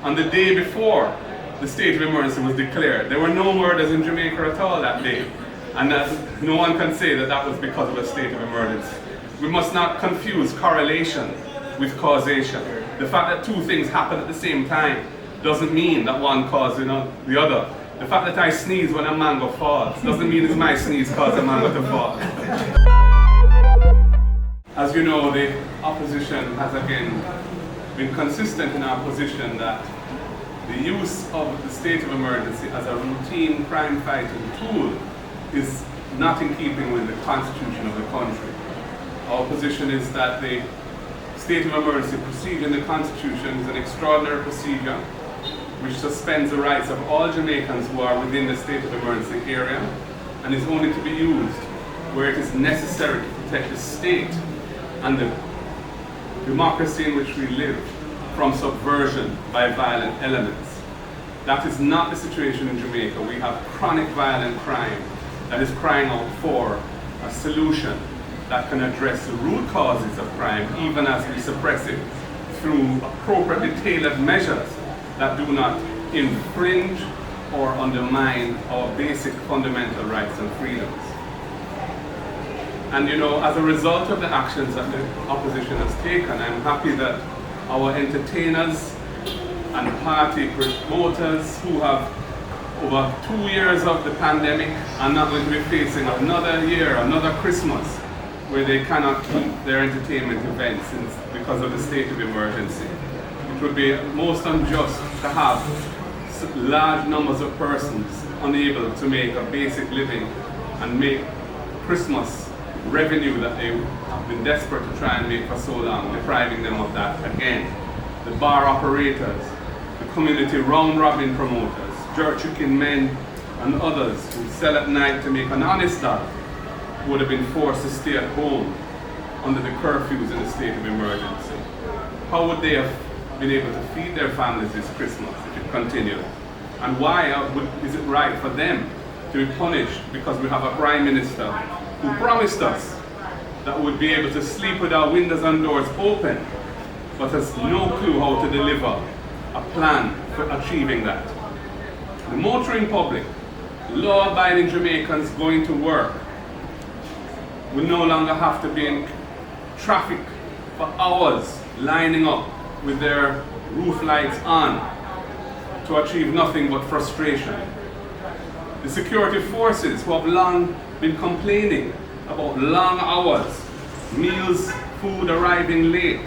On the day before the state of emergency was declared, there were no murders in Jamaica at all that day. And that no one can say that that was because of a state of emergency. We must not confuse correlation with causation. The fact that two things happen at the same time doesn't mean that one caused the other. The fact that I sneeze when a mango falls doesn't mean it's my sneeze caused a mango to fall. As you know, the opposition has again been consistent in our position that the use of the state of emergency as a routine crime-fighting tool is not in keeping with the constitution of the country. Our position is that the state of emergency procedure in the constitution is an extraordinary procedure which suspends the rights of all Jamaicans who are within the state of emergency area and is only to be used where it is necessary to protect the state and the democracy in which we live from subversion by violent elements. That is not the situation in Jamaica. We have chronic violent crime that is crying out for a solution that can address the root causes of crime, even as we suppress it through appropriately tailored measures that do not infringe or undermine our basic fundamental rights and freedoms. And as a result of the actions that the opposition has taken, I'm happy that our entertainers and party promoters who have over 2 years of the pandemic are not going to be facing another year, another Christmas, where they cannot keep their entertainment events because of the state of emergency. It would be most unjust to have large numbers of persons unable to make a basic living and make Christmas revenue that they have been desperate to try and make for so long, depriving them of that again. The bar operators, the community round-robin promoters, jerk chicken men and others who sell at night to make an honest dollar would have been forced to stay at home under the curfews in the state of emergency. How would they have been able to feed their families this Christmas if it continued? And why is it right for them to be punished because we have a prime minister who promised us that we'd be able to sleep with our windows and doors open, but has no clue how to deliver a plan for achieving that? The motoring public, law-abiding Jamaicans going to work, will no longer have to be in traffic for hours lining up with their roof lights on to achieve nothing but frustration. The security forces who have long been complaining about long hours, meals, food arriving late,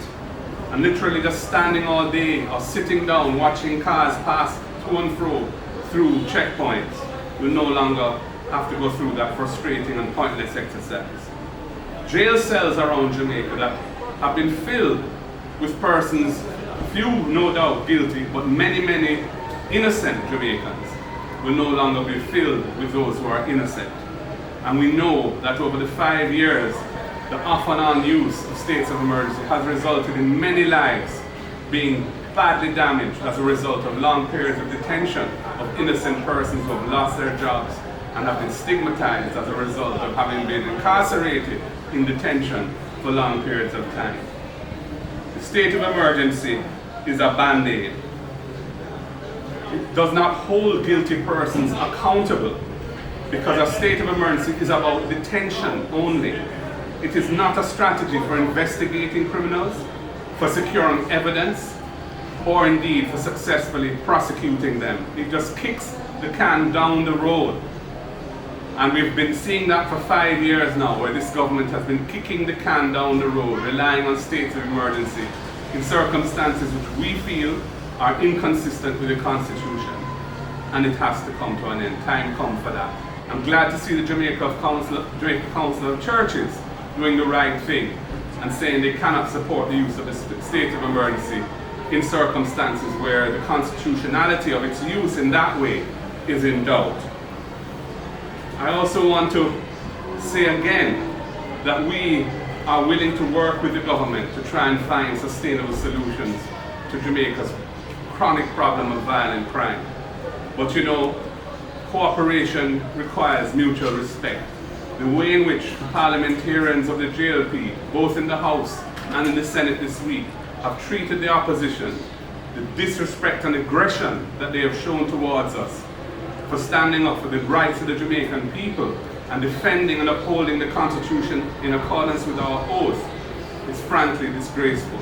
and literally just standing all day or sitting down watching cars pass to and fro through checkpoints will no longer have to go through that frustrating and pointless exercise. Jail cells around Jamaica that have been filled with persons, few no doubt guilty, but many innocent Jamaicans will no longer be filled with those who are innocent. And we know that over the 5 years, the off and on use of states of emergency has resulted in many lives being badly damaged as a result of long periods of detention of innocent persons who have lost their jobs and have been stigmatized as a result of having been incarcerated in detention for long periods of time. The state of emergency is a band-aid. It does not hold guilty persons accountable because a state of emergency is about detention only. It is not a strategy for investigating criminals, for securing evidence, or indeed for successfully prosecuting them. It just kicks the can down the road. And we've been seeing that for 5 years now, where this government has been kicking the can down the road, relying on states of emergency in circumstances which we feel are inconsistent with the Constitution. And it has to come to an end. Time come for that. I'm glad to see the Jamaica Council of Churches doing the right thing and saying they cannot support the use of the state of emergency in circumstances where the constitutionality of its use in that way is in doubt. I also want to say again that we are willing to work with the government to try and find sustainable solutions to Jamaica's chronic problem of violent crime. But cooperation requires mutual respect. The way in which parliamentarians of the JLP, both in the House and in the Senate this week, have treated the opposition the disrespect and aggression that they have shown towards us for standing up for the rights of the Jamaican people and defending and upholding the Constitution in accordance with our oath is frankly disgraceful.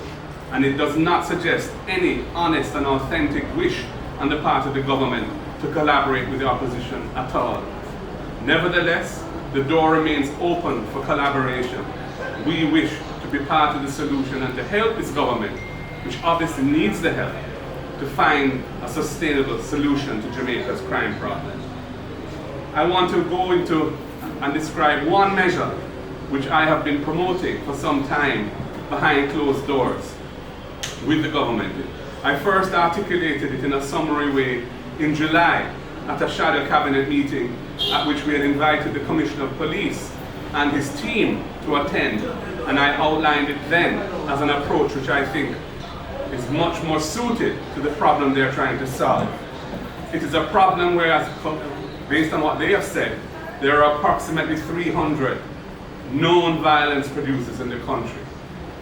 And it does not suggest any honest and authentic wish on the part of the government to collaborate with the opposition at all. Nevertheless, the door remains open for collaboration. We wish to be part of the solution and to help this government, which obviously needs the help, to find a sustainable solution to Jamaica's crime problem. I want to go into and describe one measure which I have been promoting for some time behind closed doors with the government. I first articulated it in a summary way in July at a shadow cabinet meeting at which we had invited the Commissioner of Police and his team to attend, and I outlined it then as an approach which I think is much more suited to the problem they're trying to solve. It is a problem where, based on what they have said, there are approximately 300 known violence producers in the country.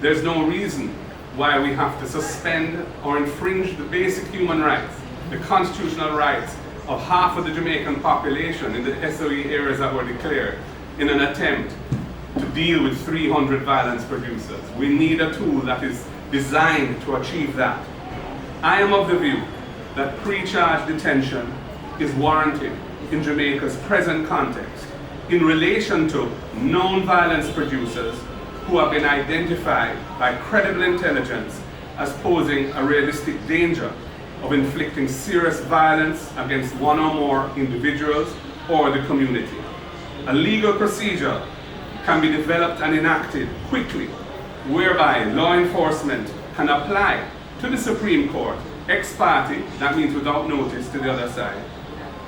There's no reason why we have to suspend or infringe the basic human rights, the constitutional rights of half of the Jamaican population in the SOE areas that were declared in an attempt to deal with 300 violence producers. We need a tool that is designed to achieve that. I am of the view that pre-charge detention is warranted in Jamaica's present context in relation to known violence producers who have been identified by credible intelligence as posing a realistic danger of inflicting serious violence against one or more individuals or the community. A legal procedure can be developed and enacted quickly, whereby law enforcement can apply to the Supreme Court ex parte, that means without notice to the other side,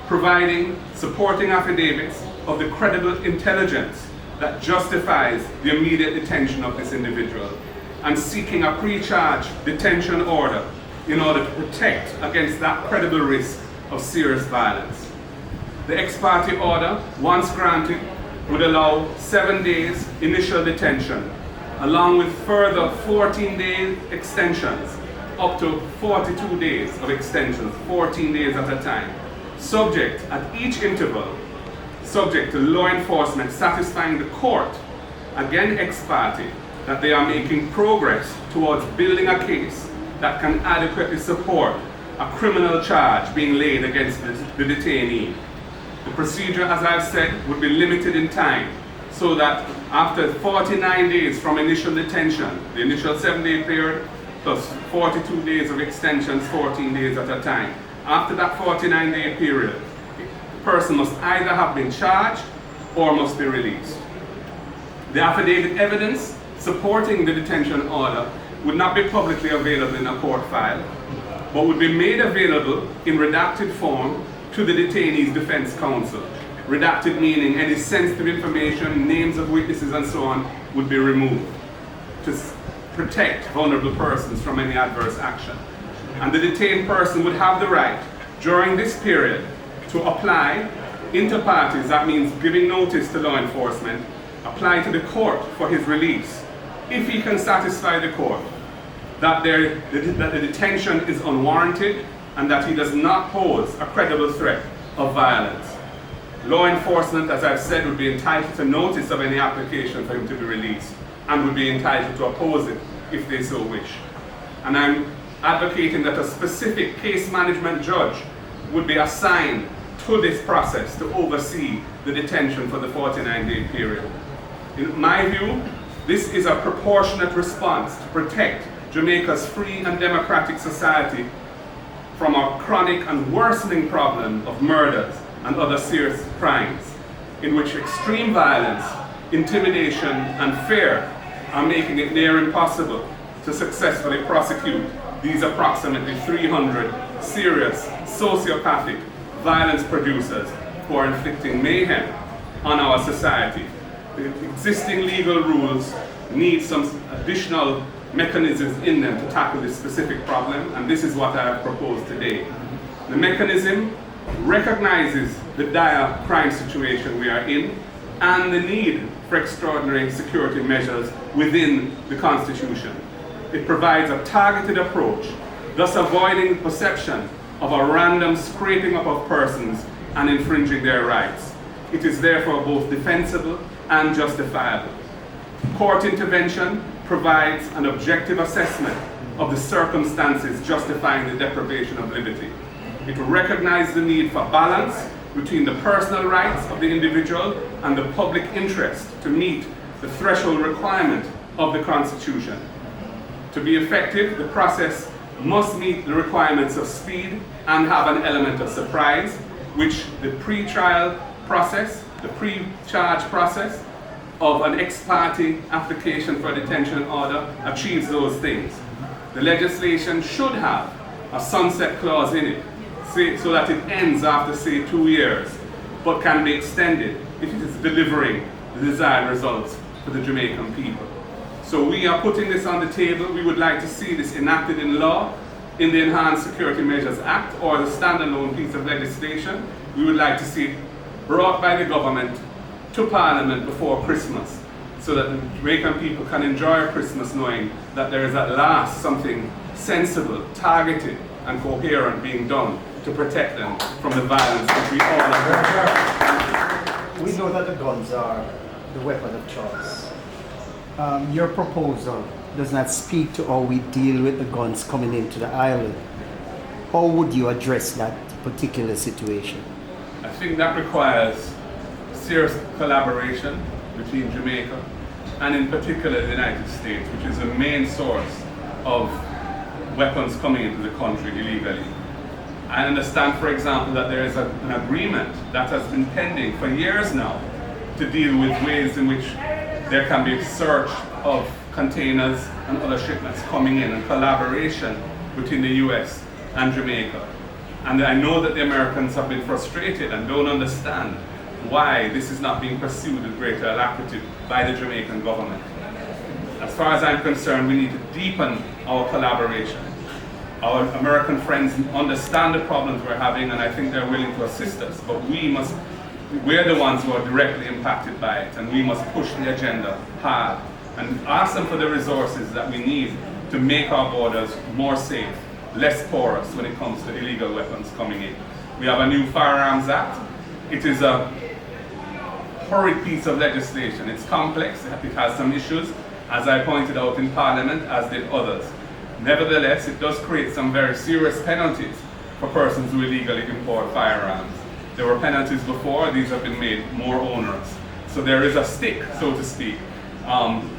providing supporting affidavits of the credible intelligence that justifies the immediate detention of this individual, and seeking a pre-charge detention order in order to protect against that credible risk of serious violence. The ex parte order, once granted, would allow 7 days initial detention, along with further 14-day extensions, up to 42 days of extensions, 14 days at a time, subject at each interval, subject to law enforcement satisfying the court, again ex parte, that they are making progress towards building a case that can adequately support a criminal charge being laid against the detainee. The procedure, as I've said, would be limited in time, so that after 49 days from initial detention, the initial 7-day period, plus 42 days of extensions, 14 days at a time. After that 49-day period, the person must either have been charged or must be released. The affidavit evidence supporting the detention order would not be publicly available in a court file, but would be made available in redacted form to the detainee's defense counsel. Redacted meaning any sensitive information, names of witnesses and so on would be removed to protect vulnerable persons from any adverse action. And the detained person would have the right during this period to apply inter partes, that means giving notice to law enforcement, apply to the court for his release if he can satisfy the court that the detention is unwarranted and that he does not pose a credible threat of violence. Law enforcement, as I've said, would be entitled to notice of any application for him to be released and would be entitled to oppose it if they so wish. And I'm advocating that a specific case management judge would be assigned to this process to oversee the detention for the 49-day period. In my view, this is a proportionate response to protect Jamaica's free and democratic society from a chronic and worsening problem of murders and other serious crimes, in which extreme violence, intimidation, and fear are making it near impossible to successfully prosecute these approximately 300 serious sociopathic violence producers who are inflicting mayhem on our society. The existing legal rules need some additional mechanisms in them to tackle this specific problem, and this is what I have proposed today. The mechanism recognizes the dire crime situation we are in and the need for extraordinary security measures within the Constitution. It provides a targeted approach thus avoiding the perception of a random scraping up of persons and infringing their rights. It is therefore both defensible and justifiable. Court intervention provides an objective assessment of the circumstances justifying the deprivation of liberty. It recognizes the need for balance between the personal rights of the individual and the public interest to meet the threshold requirement of the Constitution. To be effective, the process must meet the requirements of speed and have an element of surprise, which the pre-trial process, the pre-charge process of an ex parte application for a detention order achieves those things. The legislation should have a sunset clause in it, so that it ends after, say, 2 years, but can be extended if it is delivering the desired results for the Jamaican people. So we are putting this on the table. We would like to see this enacted in law in the Enhanced Security Measures Act or the standalone piece of legislation. We would like to see it brought by the government to Parliament before Christmas, so that the Jamaican people can enjoy Christmas knowing that there is at last something sensible, targeted, and coherent being done to protect them from the violence that we all have. We know that the guns are the weapon of choice. Your proposal does not speak to how we deal with the guns coming into the island. How would you address that particular situation? I think that requires serious collaboration between Jamaica and in particular the United States, which is the main source of weapons coming into the country illegally. I understand, for example, that there is an agreement that has been pending for years now to deal with ways in which there can be search of containers and other shipments coming in and collaboration between the US and Jamaica. And I know that the Americans have been frustrated and don't understand why this is not being pursued with greater alacrity by the Jamaican government. As far as I'm concerned, we need to deepen our collaboration. Our American friends understand the problems we're having, and I think they're willing to assist us, but we're the ones who are directly impacted by it, and we must push the agenda hard and ask them for the resources that we need to make our borders more safe, less porous when it comes to illegal weapons coming in. We have a new Firearms Act. It is a horrid piece of legislation. It's complex, it has some issues, as I pointed out in Parliament, as did others. Nevertheless, it does create some very serious penalties for persons who illegally import firearms. There were penalties before, these have been made more onerous. So there is a stick, so to speak,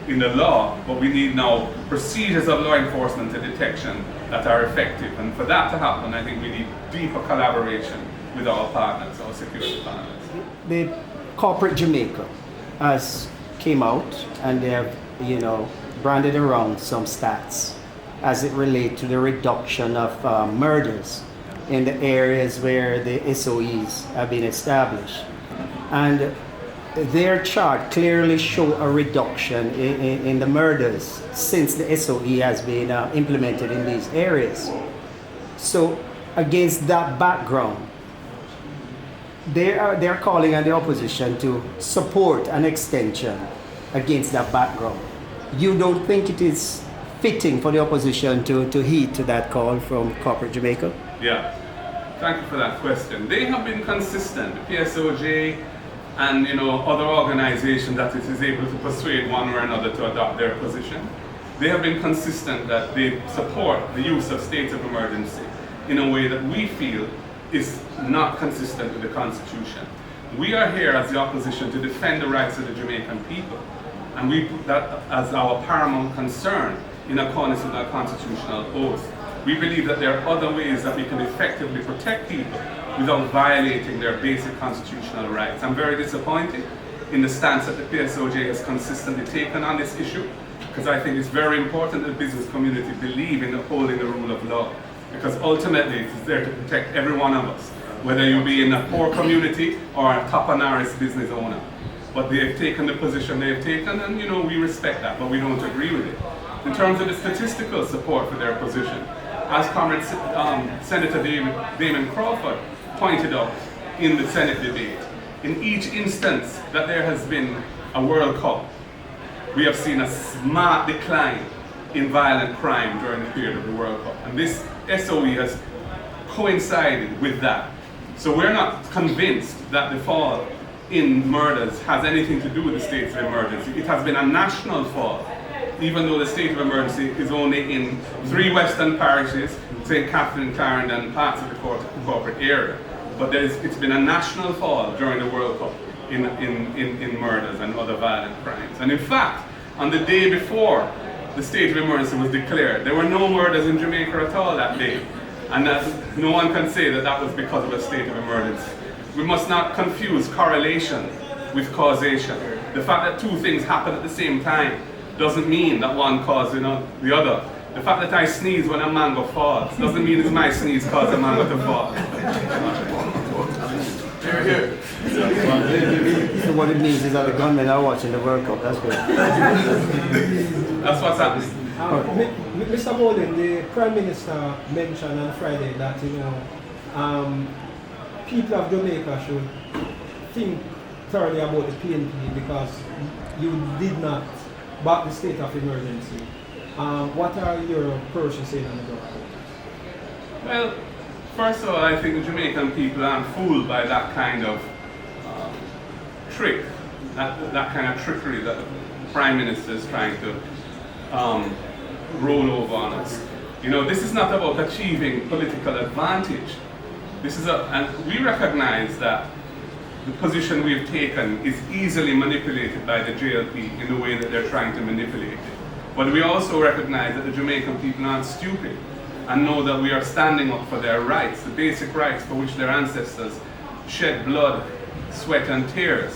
in the law, but we need now procedures of law enforcement and detection that are effective. And for that to happen, I think we need deeper collaboration with our partners, our security partners. The corporate Jamaica has came out and they have, branded around some stats as it relates to the reduction of murders in the areas where the SOEs have been established. And their chart clearly show a reduction in the murders since the SOE has been implemented in these areas. So against that background, they're calling on the opposition to support an extension against that background. You don't think it is fitting for the opposition to heed to that call from corporate Jamaica? Yeah, thank you for that question. They have been consistent, the PSOJ and other organizations that it is able to persuade one or another to adopt their position. They have been consistent that they support the use of states of emergency in a way that we feel is not consistent with the Constitution. We are here as the opposition to defend the rights of the Jamaican people, and we put that as our paramount concern in accordance with our constitutional oath. We believe that there are other ways that we can effectively protect people without violating their basic constitutional rights. I'm very disappointed in the stance that the PSOJ has consistently taken on this issue, because I think it's very important that the business community believe in upholding the rule of law, because ultimately it is there to protect every one of us, whether you be in a poor community or a top-and-aris business owner. But they have taken the position they have taken, and we respect that, but we don't agree with it. In terms of the statistical support for their position, as Comrade Senator Damon Crawford pointed out in the Senate debate, in each instance that there has been a World Cup, we have seen a smart decline in violent crime during the period of the World Cup. And this SOE has coincided with that. So we're not convinced that the fall in murders has anything to do with the state of emergency. It has been a national fall, even though the state of emergency is only in 3 western parishes, St. Catherine, Clarendon, and parts of the corporate area. But it's been a national fall during the World Cup in murders and other violent crimes. And in fact, on the day before the state of emergency was declared, there were no murders in Jamaica at all that day. And that no one can say that that was because of a state of emergency. We must not confuse correlation with causation. The fact that 2 things happen at the same time doesn't mean that one caused the other. The fact that I sneeze when a mango falls doesn't mean it's my sneeze caused a mango to fall. So what it means is that the gunmen are watching the World Cup. That's good. That's what's happening. Mr. Bowden, the Prime Minister mentioned on Friday that people of Jamaica should think thoroughly about the PNP because you did not back the state of emergency. What are your approaches saying on the ground? Well, first of all, I think the Jamaican people aren't fooled by that kind of trick, that kind of trickery that the Prime Minister is trying to roll over on us. This is not about achieving political advantage. And we recognize that the position we've taken is easily manipulated by the JLP in the way that they're trying to manipulate it. But we also recognize that the Jamaican people aren't stupid and know that we are standing up for their rights, the basic rights for which their ancestors shed blood, sweat and tears.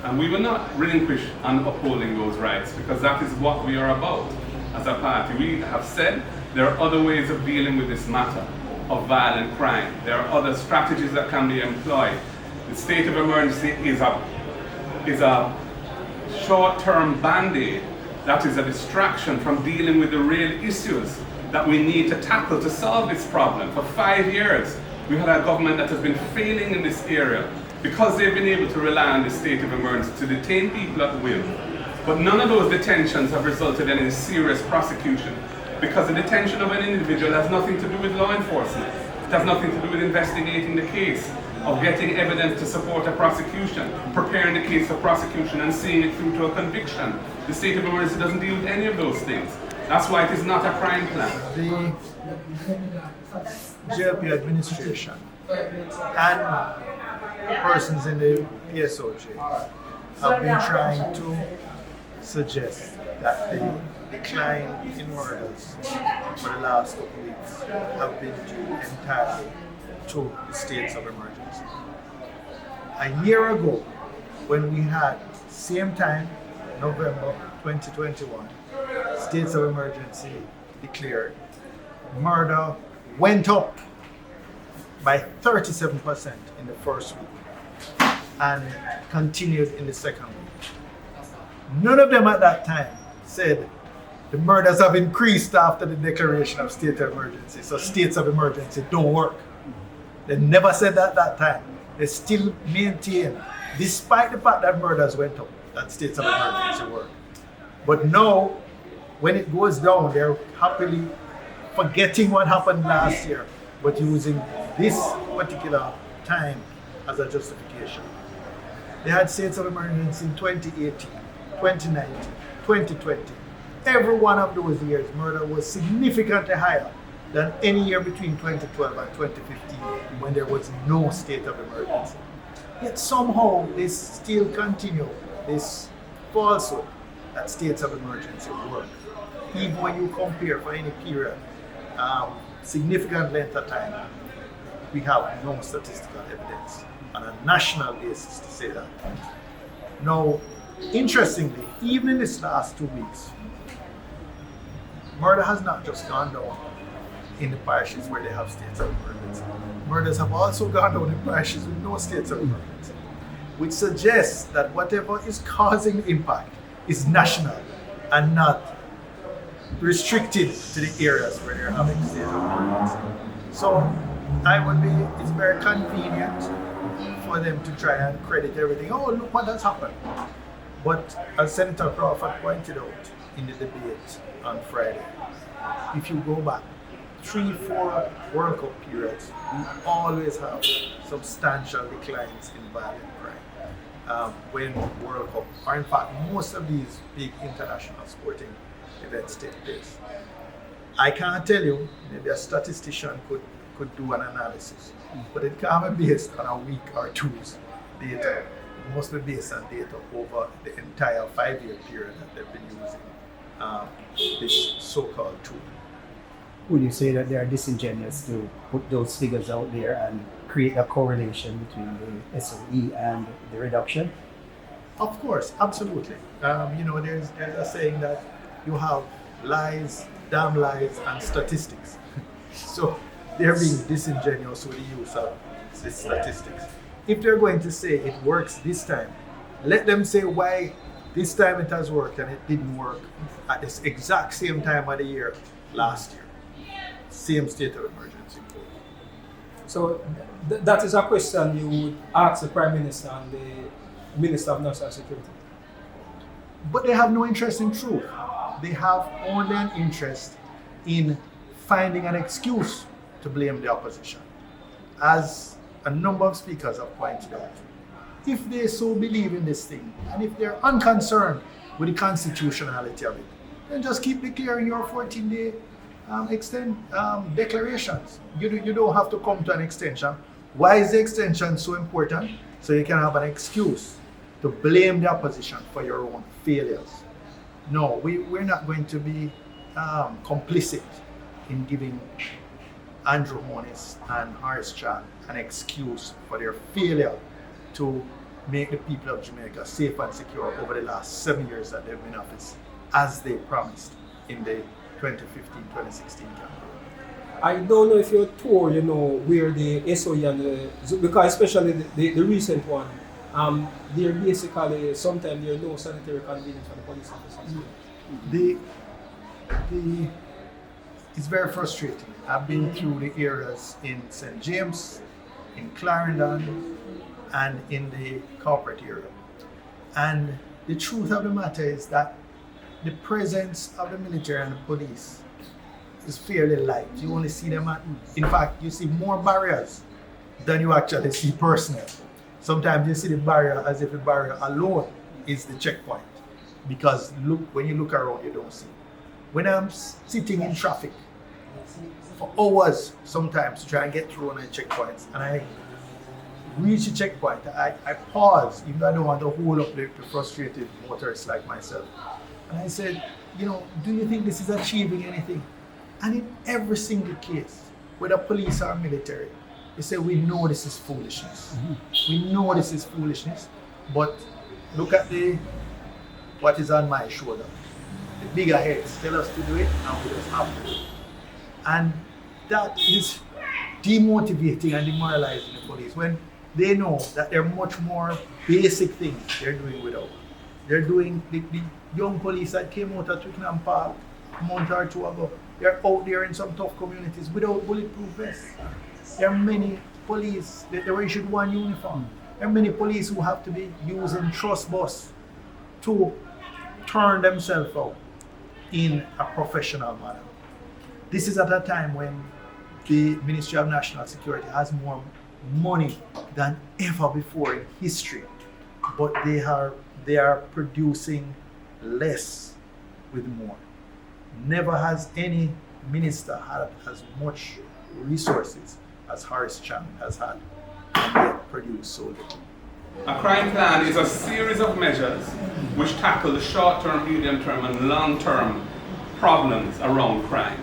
And we will not relinquish on upholding those rights because that is what we are about as a party. We have said there are other ways of dealing with this matter of violent crime. There are other strategies that can be employed. The state of emergency is a short-term band-aid that is a distraction from dealing with the real issues that we need to tackle to solve this problem. For 5 years, we've had a government that has been failing in this area because they've been able to rely on the state of emergency to detain people at will. But none of those detentions have resulted in any serious prosecution because the detention of an individual has nothing to do with law enforcement. It has nothing to do with investigating the case, of getting evidence to support a prosecution, preparing the case for prosecution and seeing it through to a conviction. The state of emergency doesn't deal with any of those things. That's why it is not a crime plan. The JLP administration and persons in the PSOJ have been trying to suggest that the decline in murders for the last couple of weeks have been due entirely to the states of emergency. A year ago, when we had, same time, November 2021, states of emergency declared, murder went up by 37% in the first week and continued in the second week. None of them at that time said the murders have increased after the declaration of state of emergency, so states of emergency don't work. They never said that at that time. They still maintain, despite the fact that murders went up, that states of emergency work. But now, when it goes down, they're happily forgetting what happened last year, but using this particular time as a justification. They had states of emergency in 2018, 2019, 2020. Every one of those years, murder was significantly higher than any year between 2012 and 2015 when there was no state of emergency. Yet somehow they still continue this falsehood that states of emergency work. Even when you compare for any period, significant length of time, we have no statistical evidence on a national basis to say that. Now, interestingly, even in this last 2 weeks, murder has not just gone down in the parishes where they have states of emergency. Murders have also gone down in parishes with no states of emergency, which suggests that whatever is causing the impact is national and not restricted to the areas where they're having states of emergency. So it's very convenient for them to try and credit everything. Oh, look what has happened. But as Senator Crawford pointed out in the debate on Friday, if you go back 3-4 World Cup periods, we always have substantial declines in violent crime when World Cup, or in fact, most of these big international sporting events take place. I can't tell you, maybe a statistician could do an analysis, but it can't be based on a week or two's data. It must be based on data over the entire 5-year period that they've been using this so-called tool. Would you say that they are disingenuous to put those figures out there and create a correlation between the SOE and the reduction? Of course, absolutely. There's a saying that you have lies, damn lies, and statistics. So they're being disingenuous with the use of the statistics. If they're going to say it works this time, let them say why this time it has worked and it didn't work at this exact same time of the year last year. Same state of emergency. So that is a question you would ask the Prime Minister and the Minister of National Security. But they have no interest in truth. They have only an interest in finding an excuse to blame the opposition. As a number of speakers have pointed out, if they so believe in this thing, and if they're unconcerned with the constitutionality of it, then just keep declaring your 14-day declarations. You don't have to come to an extension. Why is the extension so important? So you can have an excuse to blame the opposition for your own failures. No, we're not going to be complicit in giving Andrew Holness and Horace Chan an excuse for their failure to make the people of Jamaica safe and secure over the last 7 years that they've been in office, as they promised in the 2015-2016 campaign. I don't know if you're tour, where the SOE and the, because especially the recent one, they're basically, sometimes there's no sanitary convenience for the police officers. It's very frustrating. I've been through the areas in St. James, in Clarendon, and in the corporate area. And the truth of the matter is that the presence of the military and the police is fairly light. You only see them in fact, you see more barriers than you actually see personnel. Sometimes you see the barrier as if the barrier alone is the checkpoint. Because when you look around, you don't see. When I'm sitting in traffic for hours sometimes to try and get through on the checkpoints, and I reach a checkpoint, I pause, even though I don't want to hold up the frustrated motorists like myself. And I said, do you think this is achieving anything? And in every single case, whether police or military, they say, we know this is foolishness. Mm-hmm. We know this is foolishness, but look at what is on my shoulder. The bigger heads tell us to do it, and we just have to do it. And that is demotivating and demoralizing the police when they know that there are much more basic things they're doing without. They're doing the young police that came out of Twickenham Park a month or two ago. They're out there in some tough communities without bulletproof vests. There are many police, they were issued one uniform. There are many police who have to be using trust bus to turn themselves out in a professional manner. This is at a time when the Ministry of National Security has more money than ever before in history, but they are producing less with more. Never has any minister had as much resources as Horace Chan has had, and yet produced so little. A crime plan is a series of measures which tackle the short-term, medium-term, and long-term problems around crime.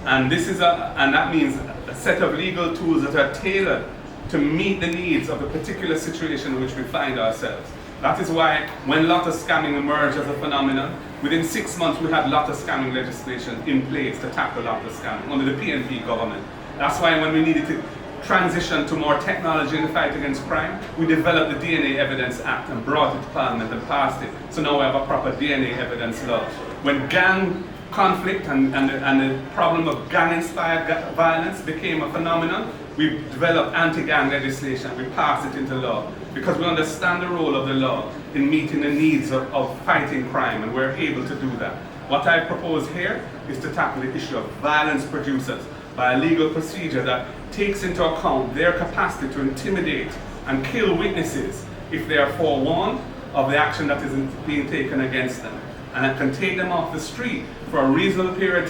And that means a set of legal tools that are tailored to meet the needs of the particular situation in which we find ourselves. That is why when lotto scamming emerged as a phenomenon, within 6 months we had lotto scamming legislation in place to tackle lotto scamming under the PNP government. That's why when we needed to transition to more technology in the fight against crime, we developed the DNA Evidence Act and brought it to Parliament and passed it. So now we have a proper DNA evidence law. When gang conflict and the problem of gang-inspired violence became a phenomenon, we developed anti-gang legislation. We passed it into law because we understand the role of the law in meeting the needs of fighting crime, and we're able to do that. What I propose here is to tackle the issue of violence producers. by a legal procedure that takes into account their capacity to intimidate and kill witnesses if they are forewarned of the action that is being taken against them, and that can take them off the street for a reasonable period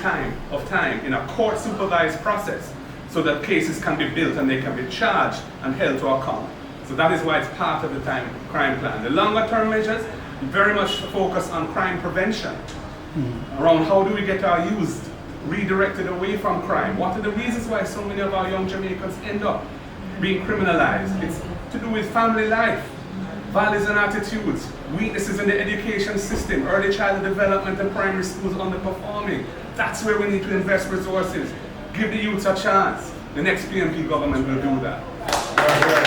of time in a court supervised process, so that cases can be built and they can be charged and held to account. So that is why it's part of the crime plan. The longer term measures very much focus on crime prevention, around how do we get our youth redirected away from crime. What are the reasons why so many of our young Jamaicans end up being criminalized? It's to do with family life, values and attitudes, weaknesses in the education system, early childhood development and primary schools underperforming. That's where we need to invest resources. Give the youths a chance. The next PNP government will do that.